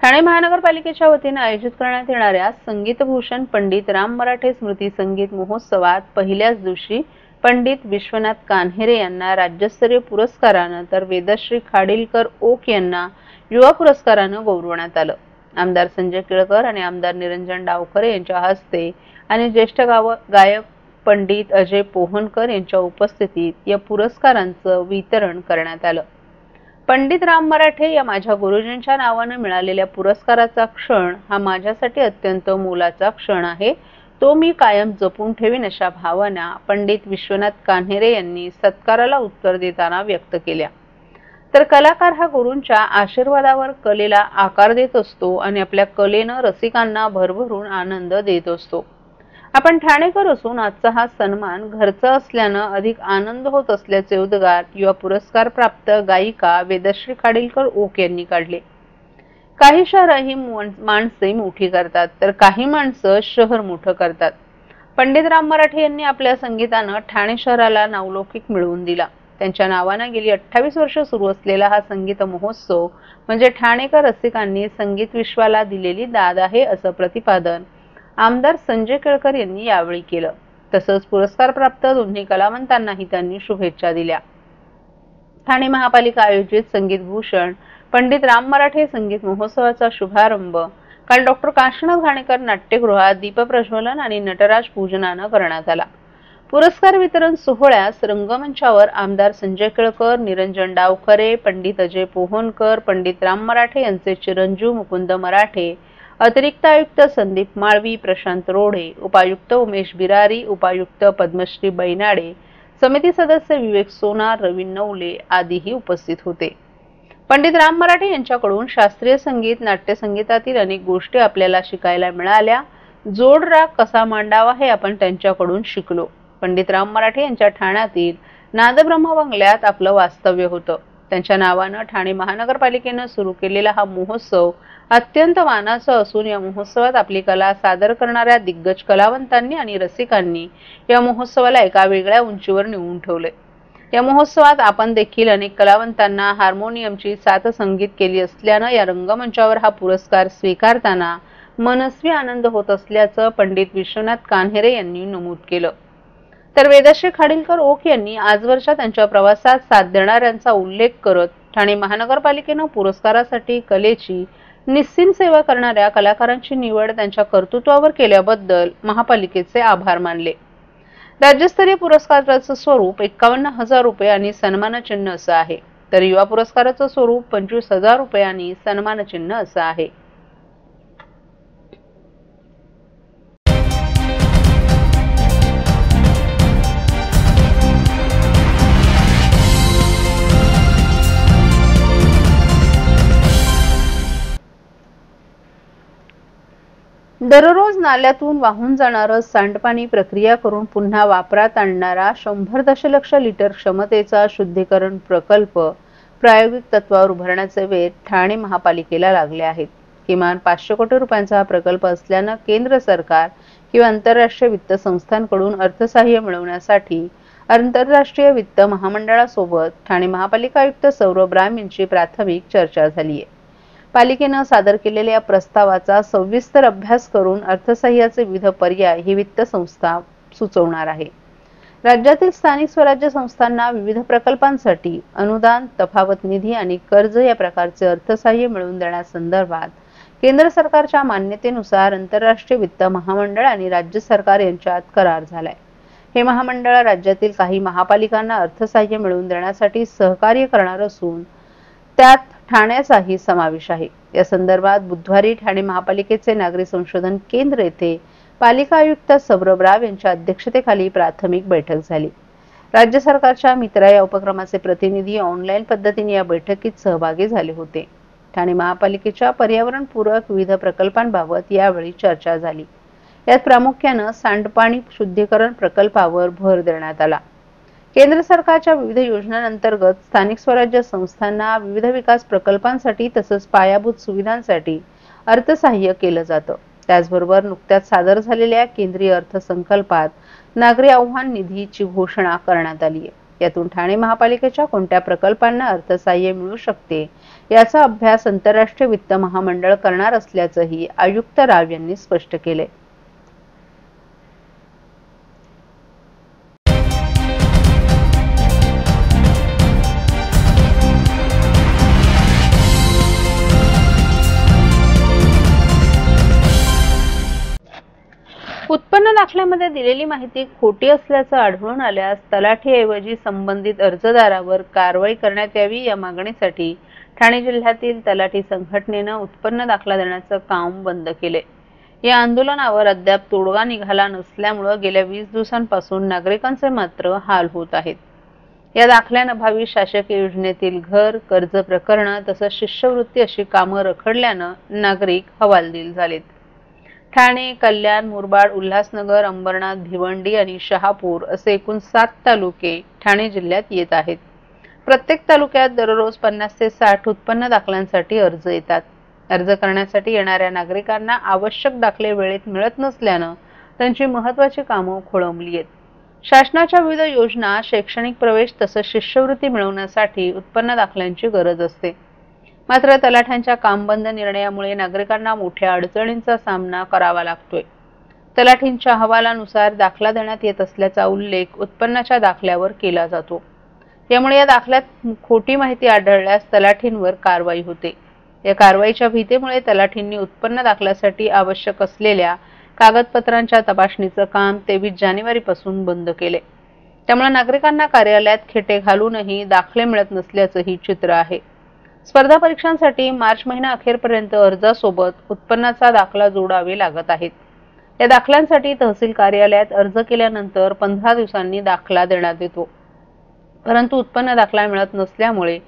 ठाणे महानगरपालिकेच्या वतीने आयोजित करण्यात येणाऱ्या संगीतभूषण पंडित राम मराठे स्मृती संगीत महोत्सवात पहिल्याच दिवशी पंडित विश्वनाथ कान्हेरे यांना राज्यस्तरीय पुरस्काराने तर वेदश्री खाडीलकर ओक यांना युवा पुरस्काराने गौरवण्यात आलं। आमदार संजय केळकर आणि आमदार निरंजन डावखरे यांच्या हस्ते आणि ज्येष्ठ गायक पंडित अजय पोहनकर यांच्या उपस्थितीत या पुरस्कारांचं वितरण करण्यात आलं। पंडित राम मराठे या माझ्या गुरुजींच्या नावाने मिळालेल्या पुरस्काराचा क्षण हा माझ्यासाठी अत्यंत मोलाचा क्षण आहे, तो मी कायम जपून ठेवीन अशा भावना पंडित विश्वनाथ कान्हेरे यांनी सत्काराला उत्तर देताना व्यक्त केल्या। तर कलाकार हा गुरूंच्या आशीर्वादावर कलेला आकार देत असतो आणि आपल्या कलेनं रसिकांना भरभरून आनंद देत असतो। आपण ठाणेकर असून आजचा हा सन्मान घरचा असल्याने अधिक आनंद होत असल्याचे उद्गार युवा पुरस्कार प्राप्त गायिका वेदश्री खाडीलकर ओक यांनी काढले। काही शहर ही माणसे मोठी करतात तर काही माणसं शहर मोठं करतात। पंडित राम मराठे यांनी आपल्या संगीताने ठाणे शहराला नावलौकिक मिळवून दिला। त्यांच्या नावाने गेली 28 वर्ष सुरू असलेला हा संगीत महोत्सव म्हणजे ठाणेकर रसिकांनी संगीत विश्वाला दिलेली दाद आहे असं प्रतिपादन आमदार संजय केळकर यांनी यावेळी केलं। तसंच पुरस्कार प्राप्त दोन्ही कलावंतांनाही त्यांनी शुभेच्छा दिल्या। ठाणे महापालिका आयोजित संगीत भूषण पंडित राम मराठे संगीत महोत्सवाचा शुभारंभ काल डॉ. काशीनाथ घाणेकर नाट्यगृहात दीपप्रज्वलन आणि नटराज पूजनाने करण्यात आला। पुरस्कार वितरण सोहळ्यास रंगमंचावर आमदार संजय केळकर, निरंजन डावखरे, पंडित अजय पोहनकर, पंडित राम मराठे यांचे चिरंजीव मुकुंद मराठे, अतिरिक्त आयुक्त संदीप माळवी, प्रशांत रोडे, उपायुक्त उमेश बिरारी, उपायुक्त पद्मश्री बैनाडे, समिती सदस्य विवेक सोनार, रवी नवले आदीही उपस्थित होते। पंडित राम मराठे यांच्याकडून शास्त्रीय संगीत, नाट्यसंगीतातील अनेक गोष्टी आपल्याला शिकायला मिळाल्या। जोड राग कसा मांडावा हे आपण त्यांच्याकडून शिकलो। पंडित राम मराठे यांच्या ठाण्यातील नादब्रह्म बंगल्यात आपलं वास्तव्य होतं। त्यांच्या नावाने ठाणे महानगरपालिकेने सुरू केलेला हा महोत्सव अत्यंत मानाचा असून या महोत्सवात आपली कला सादर करणाऱ्या दिग्गज कलावंतांनी आणि रसिकांनी या महोत्सवाला एका वेगळ्या उंचीवर नेऊन ठेवले। या महोत्सवात आपण देखील अनेक कलावंतांना हार्मोनियमची साथ संगीत केली असल्याने या रंगमंचावर हा पुरस्कार स्वीकारताना मनस्वी आनंद होत असल्याचं पंडित विश्वनाथ कान्हेरे यांनी नमूद केलं। तर वेदश्री खाडीलकर ओक यांनी आजवरच्या त्यांच्या प्रवासात साथ देणाऱ्यांचा उल्लेख करत ठाणे महानगरपालिकेने पुरस्कारासाठी कलेची निस्सीम सेवा करणाऱ्या कलाकारांची निवड त्यांच्या कर्तृत्वावर केल्याबद्दल महापालिकेचे आभार मानले। राज्यस्तरीय पुरस्काराचं स्वरूप 51,000 रुपये आणि सन्मानचिन्ह असं आहे, तर युवा पुरस्काराचं स्वरूप 25,000 रुपये आणि सन्मानचिन्ह असं आहे। दररोज नाल्यातून वाहून जाणारं सांडपाणी प्रक्रिया करून पुन्हा वापरात आणणारा 100 दशलक्ष लिटर क्षमतेचा शुद्धीकरण प्रकल्प प्रायोगिक तत्वावर उभारण्याचे वेध ठाणे महापालिकेला लागले आहेत। किमान 500 कोटी रुपयांचा हा प्रकल्प असल्याने केंद्र सरकार किंवा आंतरराष्ट्रीय वित्त संस्थांकडून अर्थसहाय्य मिळवण्यासाठी आंतरराष्ट्रीय वित्त महामंडळासोबत ठाणे महापालिका आयुक्त सौरभ राम यांची प्राथमिक चर्चा झाली आहे। पालिकेने सादर केलेल्या प्रस्तावाचा सविस्तर अभ्यास करून अर्थसहाय्याचे विविध पर्याय ही वित्त संस्था सुचवणार आहे। राज्यातील स्थानिक स्वराज्य संस्थांना विविध प्रकल्पांसाठी अनुदान, तफावत निधी आणि कर्ज या प्रकारचे अर्थसहाय्य मिळवून देण्यासंदर्भात केंद्र सरकारच्या मान्यतेनुसार आंतरराष्ट्रीय वित्त महामंडळ आणि राज्य सरकार यांच्यात करार झालाय। हे महामंडळ राज्यातील काही महापालिकांना अर्थसहाय्य मिळवून देण्यासाठी सहकार्य करणार असून त्यात ठाण्याचाही समावेश आहे। या संदर्भात बुधवारी ठाणे महापालिकेचे नागरी संशोधन केंद्र येथे पालिका आयुक्त सौरभ राव यांच्या अध्यक्षतेखाली प्राथमिक बैठक झाली। राज्य सरकारच्या मित्रा या उपक्रमाचे प्रतिनिधी ऑनलाईन पद्धतीने या बैठकीत सहभागी झाले होते। ठाणे महापालिकेच्या पर्यावरणपूरक विविध प्रकल्पांबाबत यावेळी चर्चा झाली। यात प्रामुख्याने सांडपाणी शुद्धीकरण प्रकल्पावर भर देण्यात आला। केंद्र सरकारच्या विविध योजनांअंतर्गत स्थानिक स्वराज्य संस्थांना विविध विकास प्रकल्पांसाठी तसंच पायाभूत सुविधांसाठी अर्थसहाय्य केलं जातं। त्याचबरोबर नुकत्याच सादर झालेल्या केंद्रीय अर्थसंकल्पात नागरी आव्हान निधीची घोषणा करण्यात आली आहे। यातून ठाणे महापालिकेच्या कोणत्या प्रकल्पांना अर्थसहाय्य मिळू शकते याचा अभ्यास आंतरराष्ट्रीय वित्त महामंडळ करणार असल्याचंही आयुक्त राव यांनी स्पष्ट केले. उत्पन्न दाखल्यामध्ये दिलेली माहिती खोटी असल्याचं आढळून आल्यास तलाठीऐवजी संबंधित अर्जदारावर कारवाई करण्यात यावी या मागणीसाठी ठाणे जिल्ह्यातील तलाठी संघटनेनं उत्पन्न दाखला देण्याचं काम बंद केले. या आंदोलनावर अद्याप तोडगा निघाला नसल्यामुळे गेल्या 20 दिवसांपासून नागरिकांचे मात्र हाल होत आहेत. या दाखल्याअभावी शासकीय योजनेतील घर, कर्ज प्रकरणं तसंच शिष्यवृत्ती अशी कामं रखडल्यानं नागरिक हवालदिल झालेत. ठाणे, कल्याण, मुरबाड, उल्हासनगर, अंबरनाथ, भिवंडी आणि शहापूर असे एकूण 7 तालुके ठाणे जिल्ह्यात येत आहेत. प्रत्येक तालुक्यात दररोज 50 ते 60 उत्पन्न दाखल्यांसाठी अर्ज येतात. अर्ज करण्यासाठी येणाऱ्या नागरिकांना आवश्यक दाखले वेळेत मिळत नसल्यानं त्यांची महत्त्वाची कामं खोळंबली आहेत. शासनाच्या विविध योजना, शैक्षणिक प्रवेश तसंच शिष्यवृत्ती मिळवण्यासाठी उत्पन्न दाखल्यांची गरज असते. मात्र तलाठ्यांच्या कामबंद निर्णयामुळे नागरिकांना मोठ्या अडचणींचा सामना करावा लागतोय. तलाठींच्या अहवालानुसार दाखला देण्यात येत असल्याचा उल्लेख उत्पन्नाच्या दाखल्यावर केला जातो. यामुळे या दाखल्यात खोटी माहिती आढळल्यास तलाठींवर कारवाई होते. या कारवाईच्या भीतीमुळे तलाठींनी उत्पन्न दाखल्यासाठी आवश्यक असलेल्या कागदपत्रांच्या तपासणीचं काम 23 जानेवारीपासून बंद केले. त्यामुळे नागरिकांना कार्यालयात खेटे घालूनही दाखले मिळत नसल्याचंही चित्र आहे. स्पर्धा परीक्षांसाठी मार्च महिना अखेरपर्यंत अर्जासोबत उत्पन्नाचा दाखला जोडावे लागत आहेत. या दाखल्यांसाठी तहसील कार्यालयात अर्ज केल्यानंतर 15 दिवसांनी दाखला देण्यात येतो. परंतु उत्पन्न दाखला मिळत नसल्यामुळे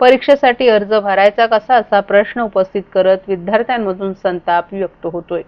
परीक्षेसाठी अर्ज भरायचा कसा असा प्रश्न उपस्थित करत विद्यार्थ्यांमधून संताप व्यक्त होतोय.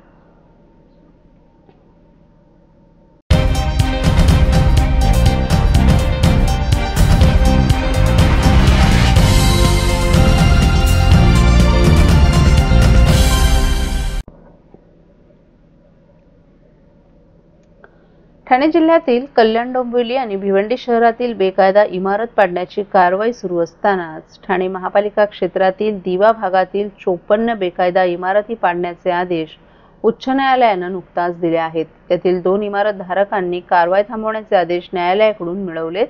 ठाणे जिल्ह्यातील कल्याण, डोंबिवली आणि भिवंडी शहरातील बेकायदा इमारत पाडण्याची कारवाई सुरू असतानाच ठाणे महापालिका क्षेत्रातील दिवा भागातील 54 बेकायदा इमारती पाडण्याचे आदेश उच्च न्यायालयानं नुकताच दिले आहेत. यातील 2 इमारतधारकांनी कारवाई थांबवण्याचे आदेश न्यायालयाकडून मिळवलेत,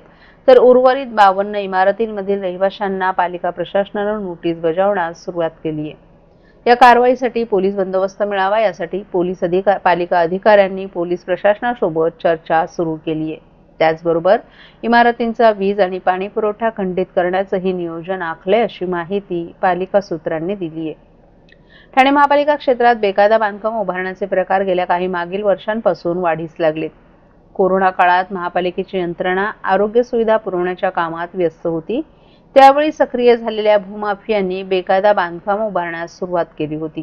तर उर्वरित 52 इमारतींमधील रहिवाशांना पालिका प्रशासनानं नोटीस बजावण्यास सुरुवात केली आहे. या कारवाईसाठी पोलीस बंदोबस्त मिळावा यासाठी पालिका अधिकाऱ्यांनी पोलीस प्रशासनासोबत चर्चा सुरू केली आहे. त्याचबरोबर इमारतींचा वीज आणि पाणी पुरवठा खंडित करण्याचंही नियोजन आखलंय अशी माहिती पालिका सूत्रांनी दिली आहे. ठाणे महापालिका क्षेत्रात बेकायदा बांधकाम उभारण्याचे प्रकार गेल्या काही मागील वर्षांपासून वाढीस लागलेत. कोरोना काळात महापालिकेची यंत्रणा आरोग्य सुविधा पुरवण्याच्या कामात व्यस्त होती. त्यावेळी सक्रिय झालेल्या भूमाफियांनी बेकायदा बांधकाम उभारण्यास सुरुवात केली होती.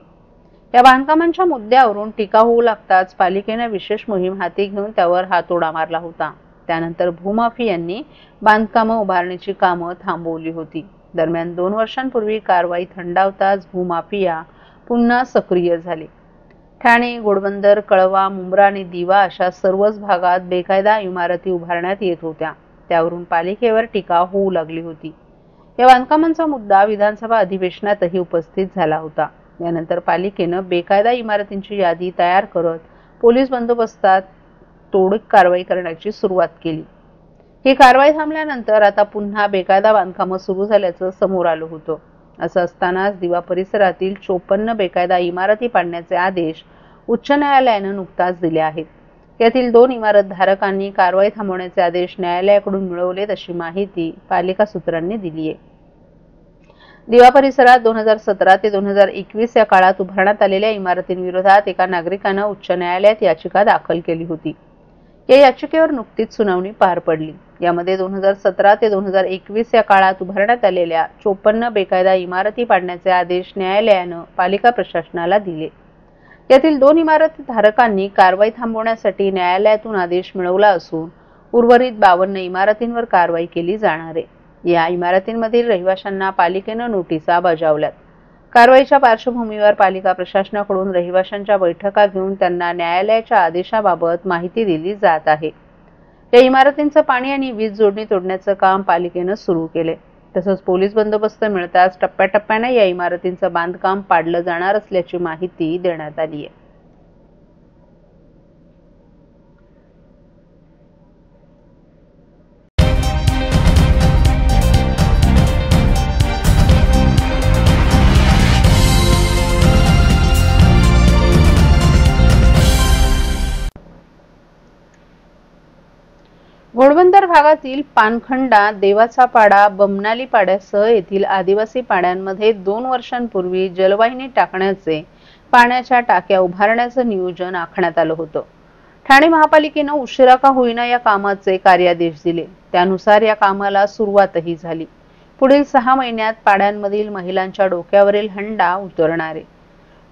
या बांधकामांच्या मुद्द्यावरून टीका होऊ लागताच पालिकेने विशेष मोहीम हाती घेऊन त्यावर हातोडा मारला होता. त्यानंतर भूमाफियांनी बांधकामं उभारण्याची कामं थांबवली होती. दरम्यान 2 वर्षांपूर्वी कारवाई थंडावताच भूमाफिया पुन्हा सक्रिय झाले. ठाणे, घोडबंदर, कळवा, मुंब्रा आणि दिवा अशा सर्वच भागात बेकायदा इमारती उभारण्यात येत होत्या. त्यावरून पालिकेवर टीका होऊ लागली होती. या बांधकामांचा मुद्दा विधानसभा अधिवेशनातही उपस्थित झाला होता. यानंतर पालिकेनं बेकायदा इमारतींची यादी तयार करत पोलीस बंदोबस्तात तोडक कारवाई करण्याची सुरुवात केली. ही कारवाई थांबल्यानंतर आता पुन्हा बेकायदा बांधकामं सुरू झाल्याचं समोर आलं होतं. असं असतानाच दिवा परिसरातील 54 बेकायदा इमारती पाडण्याचे आदेश उच्च न्यायालयानं नुकताच दिले आहेत. यातील 2 इमारतधारकांनी कारवाई थांबवण्याचे आदेश न्यायालयाकडून मिळवलेत अशी माहिती पालिका सूत्रांनी दिली आहे. दिवा परिसरात 2017 ते 2021 या काळात उभारण्यात आलेल्या इमारतींविरोधात एका नागरिकानं उच्च न्यायालयात याचिका दाखल केली होती. या याचिकेवर नुकतीच सुनावणी पार पडली. यामध्ये 2017 ते 2021 या काळात उभारण्यात आलेल्या 54 बेकायदा इमारती पाडण्याचे आदेश न्यायालयानं पालिका प्रशासनाला दिले. यातील 2 इमारतधारकांनी कारवाई थांबवण्यासाठी न्यायालयातून आदेश मिळवला असून उर्वरित 52 इमारतींवर कारवाई केली जाणार आहे. या इमारतींमधील रहिवाशांना पालिकेनं नोटिसा बजावल्यात. कारवाईच्या पार्श्वभूमीवर पालिका प्रशासनाकडून रहिवाशांच्या बैठका घेऊन त्यांना न्यायालयाच्या आदेशाबाबत माहिती दिली जात आहे. या इमारतींचं पाणी आणि वीज जोडणी तोडण्याचं काम पालिकेनं सुरू केले. तसंच पोलीस बंदोबस्त मिळताच टप्प्याटप्प्याने या इमारतींचं बांधकाम पाडलं जाणार असल्याची माहिती देण्यात आली आहे. घोडबंदर भागातील पानखंडा, देवाचा पाडा, बमनाली पाड्यासह येथील आदिवासी पाड्यांमध्ये 2 वर्षांपूर्वी जलवाहिनी टाकण्याचे, पाण्याच्या टाक्या उभारण्याचं नियोजन आखण्यात आलं होतं. ठाणे महापालिकेनं उशिरा का होईना या कामाचे कार्यादेश दिले. त्यानुसार या कामाला सुरुवातही झाली. पुढील 6 महिन्यात पाड्यांमधील महिलांच्या डोक्यावरील हंडा उतरणार आहे.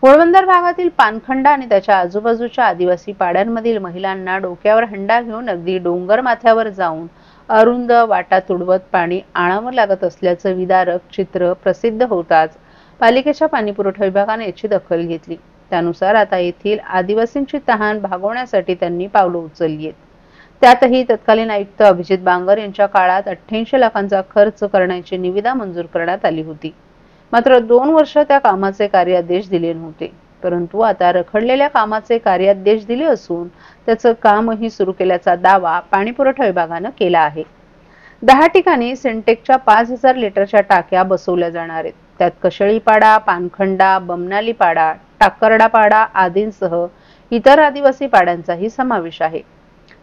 घोडबंदर भागातील पानखंडा आणि त्याच्या आजूबाजूच्या आदिवासी पाड्यांमधील महिलांना डोक्यावर हंडा घेऊन अगदी डोंगर माथ्यावर जाऊन अरुंद वाटा तुडवत पाणी आणावं लागत असल्याचं विदारक चित्र प्रसिद्ध होताच पालिकेच्या पाणीपुरवठा विभागाने याची दखल घेतली. त्यानुसार आता येथील आदिवासींची तहान भागवण्यासाठी त्यांनी पावलं उचलली आहेत. त्यातही तत्कालीन आयुक्त अभिजित बांगर यांच्या काळात 88 लाखांचा खर्च करण्याची निविदा मंजूर करण्यात आली होती. मात्र 2 वर्ष त्या कामाचे कार्यादेश दिले नव्हते. परंतु आता रखडलेल्या कामाचे कार्यादेश दिले असून त्याचं कामही सुरू केल्याचा दावा पाणीपुरवठा विभागानं केला आहे. 10 ठिकाणी सिंटेक्सच्या 5000 लिटरच्या टाक्या बसवल्या जाणार आहेत. त्यात कशळीपाडा, पानखंडा, बमनाली पाडा, टाकरडा पाडा आदींसह इतर आदिवासी पाड्यांचाही समावेश आहे.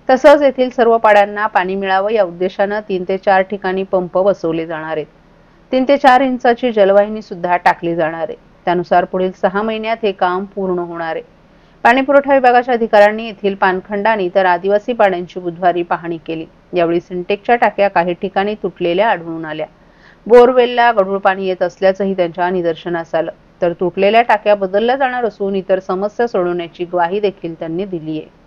तसंच येथील सर्व पाड्यांना पाणी मिळावं या उद्देशानं 3 ते 4 ठिकाणी पंप बसवले जाणार आहेत. 3 ते 4 इंचाची जलवाहिनी सुद्धा टाकली जाणार आहे. त्यानुसार पुढील 6 महिन्यात हे काम पूर्ण होणार आहे. पाणीपुरवठा विभागाच्या अधिकाऱ्यांनी येथील पानखंडा आणि इतर आदिवासी पाड्यांची बुधवारी पाहणी केली. यावेळी सिंटेक्सच्या टाक्या काही ठिकाणी तुटलेल्या आढळून आल्या. बोरवेलला गढूळ पाणी येत असल्याचंही त्यांच्या निदर्शनास आलं. तर तुटलेल्या टाक्या बदलल्या जाणार असून इतर समस्या सोडवण्याची ग्वाही देखील त्यांनी दिली आहे.